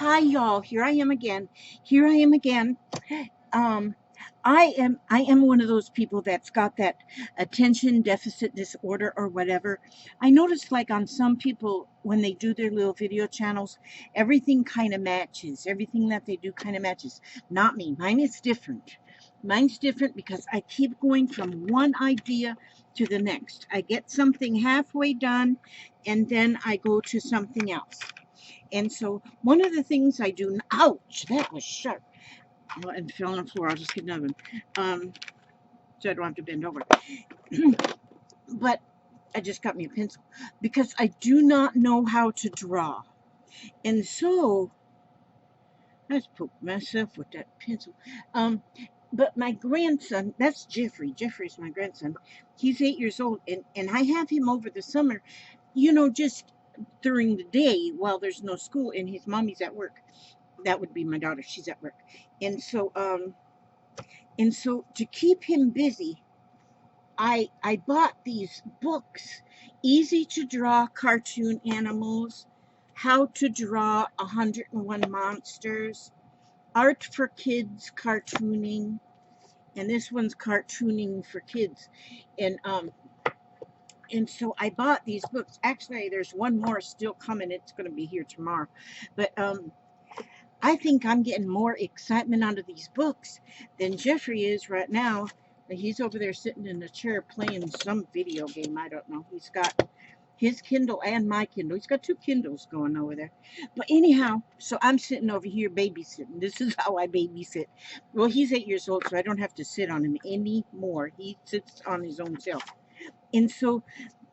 Hi, y'all. Here I am again. Here I am again. Um, I am one of those people that's got that attention deficit disorder or whatever. I notice like on some people when they do their little video channels, everything kind of matches. Everything that they do kind of matches. Not me. Mine is different. Mine's different because I keep going from one idea to the next. I get something halfway done and then I go to something else. And so one of the things I do, ouch, that was sharp. Oh, and fell on the floor. I'll just get another one. So I don't have to bend over. But I just got me a pencil because I do not know how to draw. And so I just poked myself with that pencil. But my grandson, that's Jeffrey. Jeffrey's my grandson. He's 8 years old, and I have him over the summer, just during the day while there's no school and his mommy's at work. That would be my daughter. She's at work. And so to keep him busy, I bought these books, Easy to Draw Cartoon Animals, How to Draw 101 Monsters, Art for Kids Cartooning, and this one's Cartooning for Kids. And so I bought these books. Actually, there's one more still coming. It's going to be here tomorrow. But I think I'm getting more excitement out of these books than Jeffrey is right now. He's over there sitting in a chair playing some video game. I don't know. He's got his Kindle and my Kindle. He's got two Kindles going over there. But anyhow, so I'm sitting over here babysitting. This is how I babysit. Well, he's 8 years old, so I don't have to sit on him anymore. He sits on his own self. And so,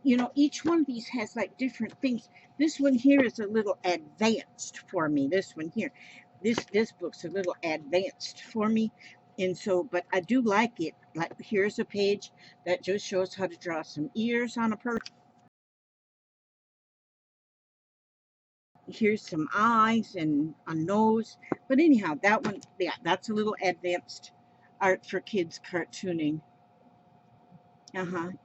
each one of these has like different things. This one here is a little advanced for me. This one here. This book's a little advanced for me. And so, but I do like it. Like here's a page that just shows how to draw some ears on a person. Here's some eyes and a nose. But anyhow, that one, yeah, that's a little advanced art for kids cartooning.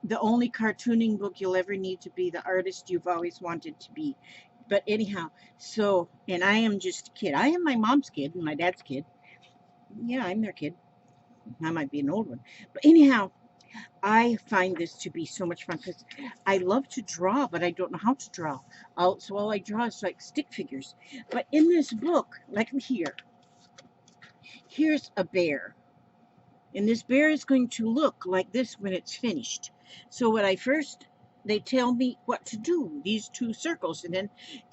The only cartooning book you'll ever need to be the artist you've always wanted to be. But anyhow, so, and I am just a kid. I am my mom's kid and my dad's kid. Yeah, I'm their kid. I might be an old one. But anyhow, I find this to be so much fun because I love to draw, but I don't know how to draw. So all I draw is like stick figures. But in this book, like here's a bear. And this bear is going to look like this when it's finished. So they tell me what to do, these two circles.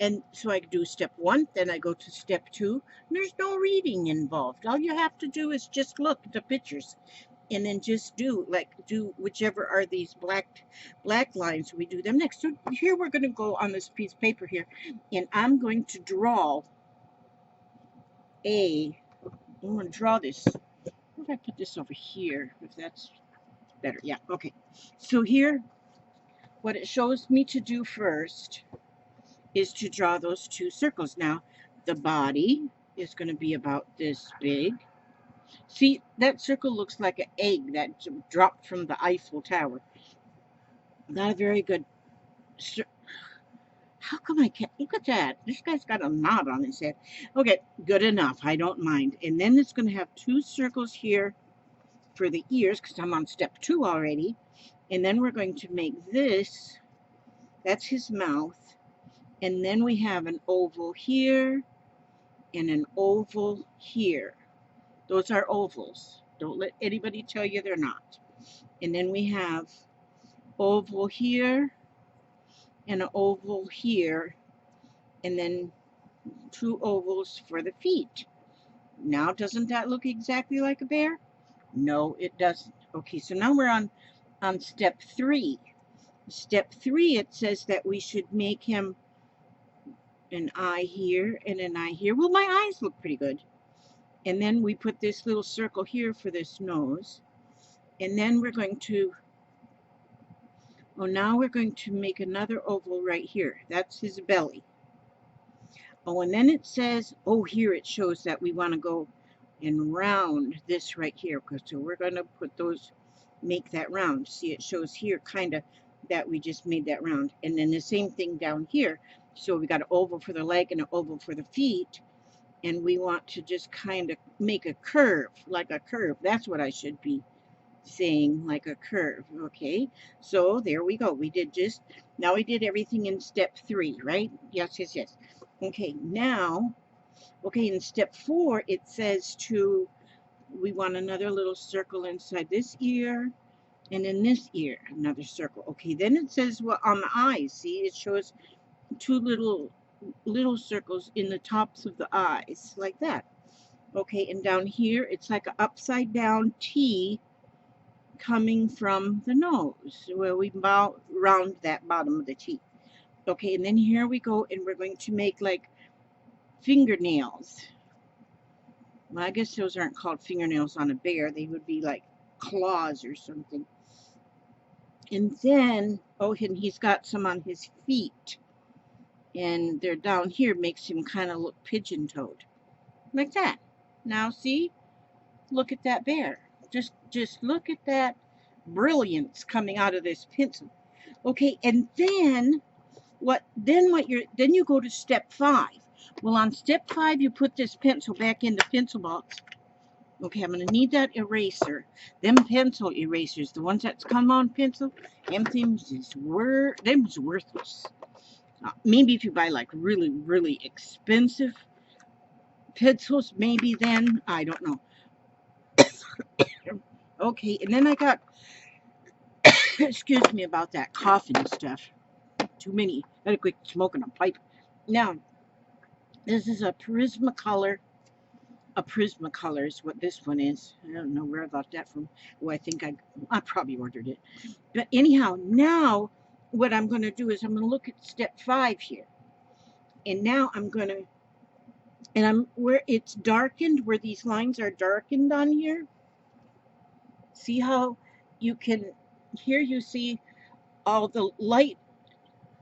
And so I do step one, then I go to step two. There's no reading involved. All you have to do is just look at the pictures and then just do whichever are these black lines. We do them next. So here we're going to go on this piece of paper here, and I'm going to draw I'm going to draw this. If I put this over here, if that's better. Yeah, okay. So here, what it shows me to do first is to draw those two circles. Now, the body is going to be about this big. See, that circle looks like an egg that dropped from the Eiffel Tower. Not a very good... How come I can't... Look at that. This guy's got a knot on his head. Okay, good enough. I don't mind. And then it's going to have two circles here for the ears, because I'm on step 2 already. And then we're going to make this, that's his mouth. And then we have an oval here and an oval here. Those are ovals. Don't let anybody tell you they're not. And then we have oval here and an oval here. And then two ovals for the feet. Now, doesn't that look exactly like a bear? No, it doesn't. Okay, so now we're on step 3. Step 3, it says that we should make him an eye here and an eye here. Well, my eyes look pretty good. And then we put this little circle here for this nose. And then we're going to, now we're going to make another oval right here. That's his belly. Oh, and then it says, here it shows that we want to go and round this right here. So we're going to put those, make that round. See, it shows here kind of that we just made that round. And then the same thing down here. So we got an oval for the leg and an oval for the feet. and we want to just kind of make a curve, like a curve. That's what I should be saying, like a curve. Okay, so there we go. We did just, now we did everything in step 3, right? Yes, yes, yes. Okay, now, okay, in step 4, it says to, we want another little circle inside this ear, and in this ear, another circle. Okay, then it says, well, on the eyes, see, it shows two little circles in the tops of the eyes, like that. Okay, and down here, it's like an upside down T coming from the nose, where we bow round that bottom of the T. Okay, and then here we go, and we're going to make like fingernails. Well, I guess those aren't called fingernails on a bear. They would be like claws or something. And then, oh, and he's got some on his feet. And they're down here, makes him kind of look pigeon-toed. Like that. Now, see? Look at that bear. Just look at that brilliance coming out of this pencil. Okay, and then then you go to step 5. Well, on step 5, you put this pencil back in the pencil box. Okay, I'm gonna need that eraser. Them pencil erasers, the ones that come on pencil, them's worthless. Maybe if you buy like really, really expensive pencils, maybe then, I don't know. Okay, and then I got, excuse me about that coughing stuff. Too many. Gotta quit smoking a pipe. Now, this is a Prismacolor. A Prismacolor is what this one is. I don't know where I got that from. Oh, I probably ordered it. But anyhow, now what I'm going to do is I'm going to look at step 5 here. And now I'm going to, and I'm where it's darkened, where these lines are darkened on here. See how you can, here you see all the light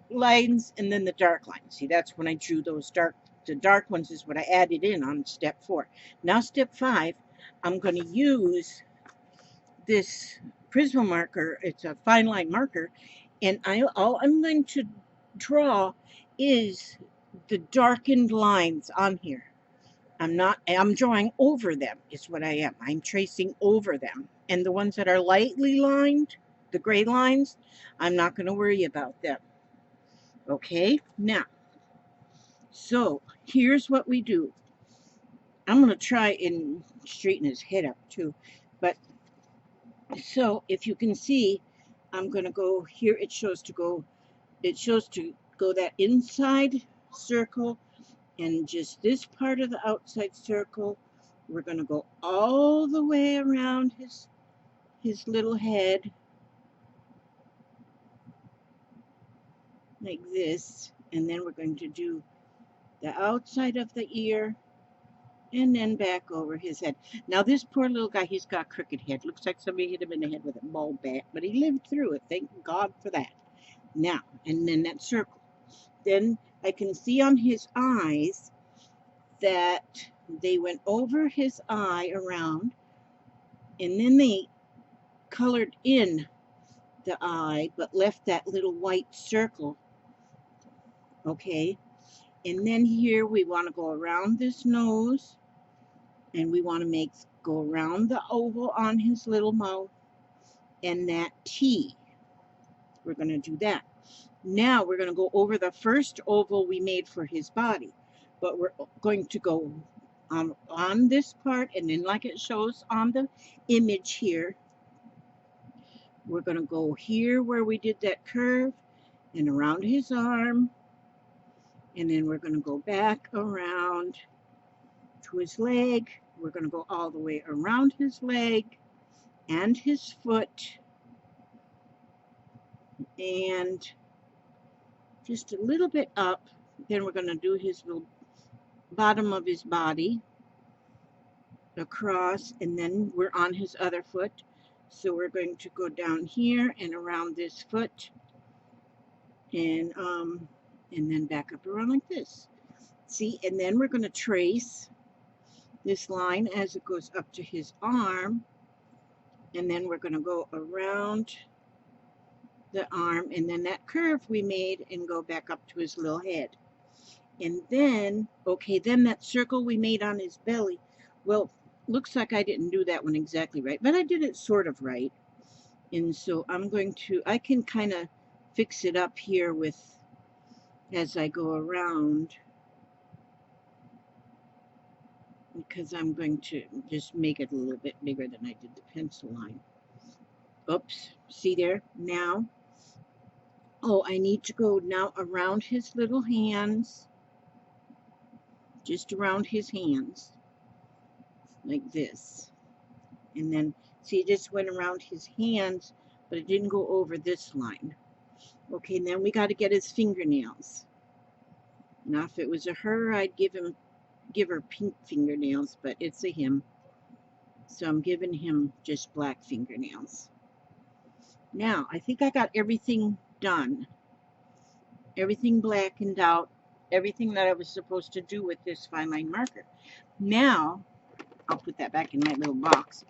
lines and then the dark lines. See, that's when I drew those the dark ones is what I added in on step 4. Now step 5, I'm going to use this Prisma marker. It's a fine line marker, and all I'm going to draw is the darkened lines on here. I'm drawing over them is what I am. I'm tracing over them. And the ones that are lightly lined, the gray lines, I'm not going to worry about them. Okay, now, so here's what we do. I'm going to try and straighten his head up too. But so if you can see, I'm going to go here. It shows to go that inside circle, and just this part of the outside circle. We're going to go all the way around his little head like this, and then we're going to do the outside of the ear and then back over his head. Now this poor little guy, he's got a crooked head. Looks like somebody hit him in the head with a ball bat, but he lived through it. Thank God for that. Now, and then that circle. Then I can see on his eyes that they went over his eye around, and then they colored in the eye, but left that little white circle. Okay, and then here we want to go around this nose, and we want to go around the oval on his little mouth, and that T. We're going to do that. Now we're going to go over the first oval we made for his body, but we're going to go on this part, and then like it shows on the image here, we're going to go here where we did that curve and around his arm, and then we're going to go back around to his leg. We're going to go all the way around his leg and his foot, and just a little bit up. Then we're going to do his little bottom of his body across, and then we're on his other foot. So we're going to go down here and around this foot, and then back up around like this. See, and then we're going to trace this line as it goes up to his arm, and then we're going to go around the arm, and then that curve we made, and go back up to his little head. And then, okay, then that circle we made on his belly, well, looks like I didn't do that one exactly right, but I did it sort of right. And so I'm going to, I can kind of fix it up here with, as I go around, because I'm going to just make it a little bit bigger than I did the pencil line. Oops, see there? Now, oh, I need to go now around his little hands, just around his hands, like this. And then, see, it just went around his hands, but it didn't go over this line. Okay, now we got to get his fingernails. Now, if it was a her, I'd give her pink fingernails, but it's a him. So I'm giving him just black fingernails. Now, I think I got everything done. Everything blackened out. Everything that I was supposed to do with this fine line marker. Now, I'll put that back in my little box.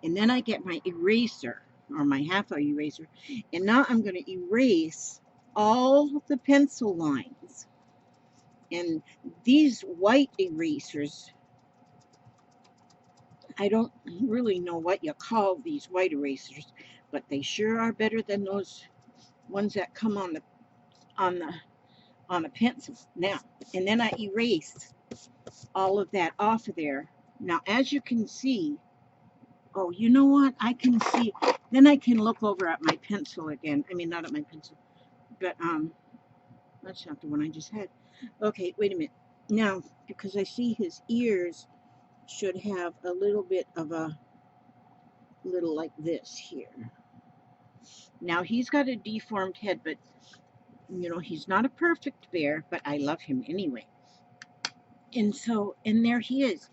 And then I get my eraser, or my half-hour eraser. And now I'm going to erase all the pencil lines. And these white erasers, I don't really know what you call these white erasers, but they sure are better than those ones that come on the on a pencil. Now, and then I erased all of that off of there. Now, as you can see, oh, you know what? I can see, then I can look over at my pencil again. I mean, not at my pencil, but that's not the one I just had. Okay, wait a minute. Now, because I see his ears should have a little bit of a little like this here. Now, he's got a deformed head, but, you know, he's not a perfect bear, but I love him anyway. And so, and there he is.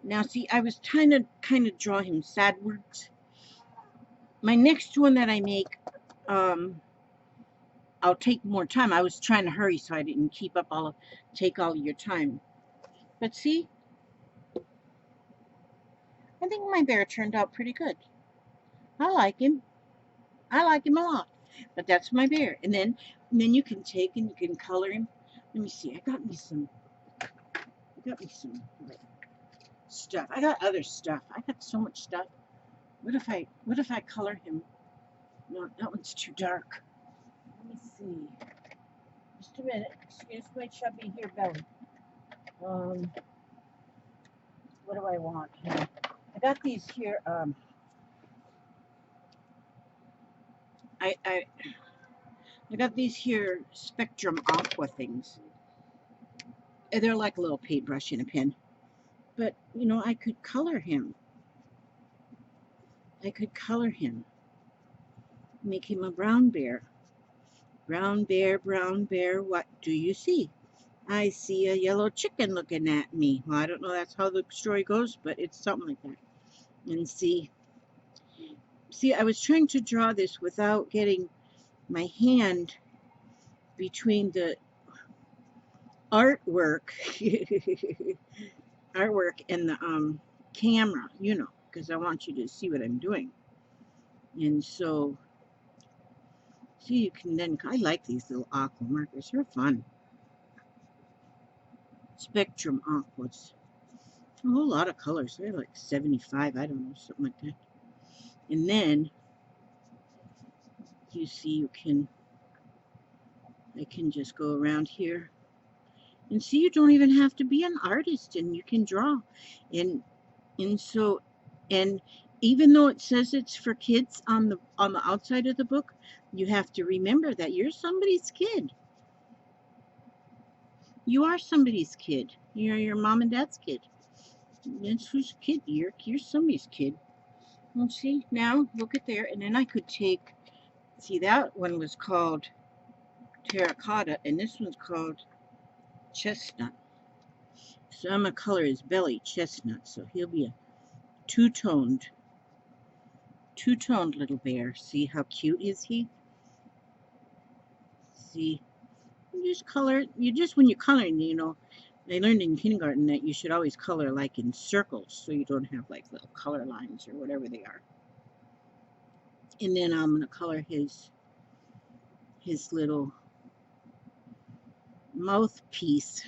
Now, see, I was trying to kind of draw him sadwards. My next one that I make, I'll take more time. I was trying to hurry so I didn't take all of your time. But see, I think my bear turned out pretty good. I like him. I like him a lot. But that's my bear. And then you can take and you can color him. Let me see. I got me some like, stuff. I got other stuff. I got so much stuff. What if I color him? No, that one's too dark. Let me see. Just a minute. Excuse my chubby here belly. What do I want here? I got these here. I got these here Spectrum Aqua things. They're like a little paintbrush and a pen. But you know, I could color him. I could color him. Make him a brown bear. Brown bear, brown bear, what do you see? I see a yellow chicken looking at me. Well, I don't know that's how the story goes, but it's something like that. And see, I was trying to draw this without getting my hand between the artwork, artwork and the camera, you know, because I want you to see what I'm doing. And so, see, you can then, I like these little aqua markers. They're fun. Spectrum aquas. A whole lot of colors. They're like 75, I don't know, something like that. And then, you see, I can just go around here. And see, you don't even have to be an artist and you can draw. And so, and even though it says it's for kids on the outside of the book, you have to remember that you're somebody's kid. You are somebody's kid. You're your mom and dad's kid. That's whose kid. You're somebody's kid. Well, see, now look at there, and then I could take. See, that one was called terracotta, and this one's called chestnut. So I'm gonna color his belly chestnut, so he'll be a two-toned little bear. See how cute is he? See, when you're coloring, you know, I learned in kindergarten that you should always color like in circles so you don't have like little color lines or whatever they are. And then I'm going to color his little mouthpiece.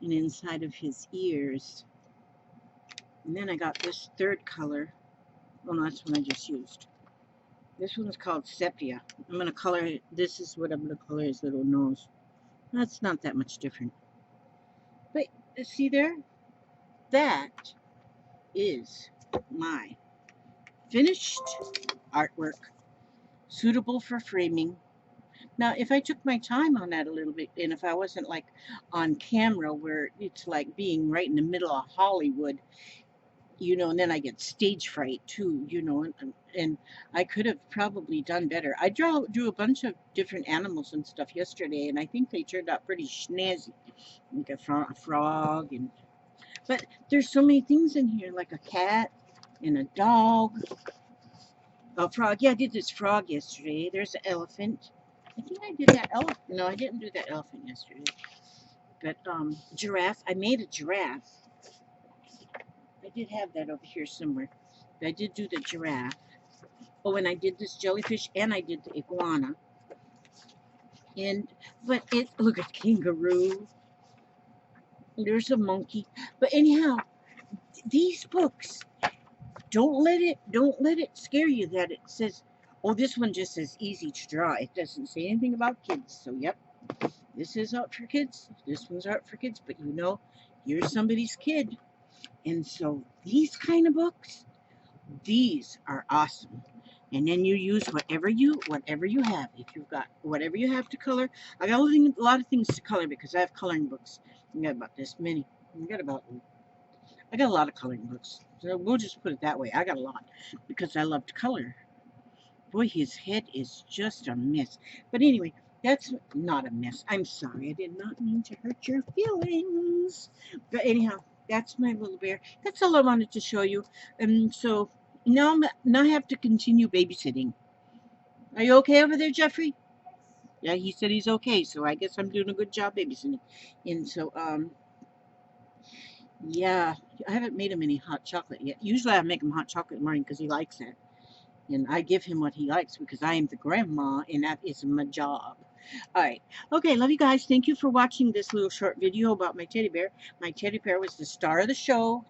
and inside of his ears. And then I got this third color. Oh no, that's one I just used. This one's called Sepia. I'm going to color it. This is what I'm going to color his little nose. That's not that much different. But see there? That is my finished artwork, suitable for framing. Now, if I took my time on that a little bit, and if I wasn't like on camera where it's like being right in the middle of Hollywood, and then I get stage fright too, and I could have probably done better. I drew a bunch of different animals and stuff yesterday, and I think they turned out pretty snazzy, like a frog, but there's so many things in here, like a cat and a dog, a frog. Yeah, I did this frog yesterday. There's an elephant. I think I did that elephant. No, I didn't do that elephant yesterday. But giraffe. I made a giraffe. I did have that over here somewhere. But I did do the giraffe. Oh, and I did this jellyfish, and I did the iguana. But look at kangaroo. There's a monkey. But anyhow, these books, don't let it scare you that it says, oh, this one just says easy to draw. It doesn't say anything about kids. So yep, this is art for kids. This one's art for kids. But you're somebody's kid. And so these kind of books, these are awesome. And then you use whatever you have. If you've got whatever you have to color, I got a lot of things to color because I have coloring books. I got about this many. I got a lot of coloring books. So we'll just put it that way. I got a lot because I love to color. Boy, his head is just a mess. But anyway, that's not a mess. I'm sorry. I did not mean to hurt your feelings. But anyhow, that's my little bear. That's all I wanted to show you. And so now I have to continue babysitting. Are you okay over there, Jeffrey? Yeah, he said he's okay. So I guess I'm doing a good job babysitting. And so, yeah, I haven't made him any hot chocolate yet. Usually I make him hot chocolate in the morning because he likes it. And I give him what he likes because I am the grandma and that is my job. All right. Okay, love you guys. Thank you for watching this little short video about my teddy bear. My teddy bear was the star of the show,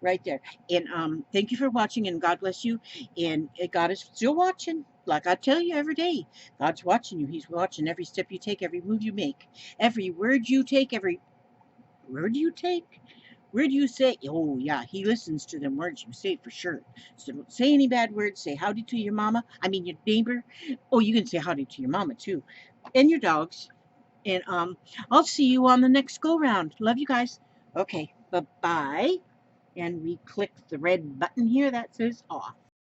right there. And thank you for watching and God bless you. And God is still watching. Like I tell you every day, God's watching you. He's watching every step you take, every move you make, every word you take, every word you take. Word you say, oh yeah, he listens to them words you say for sure. So don't say any bad words. Say howdy to your mama. I mean your neighbor. Oh, you can say howdy to your mama too. And your dogs. And I'll see you on the next go round. Love you guys. Okay, bye-bye. And we click the red button here that says off.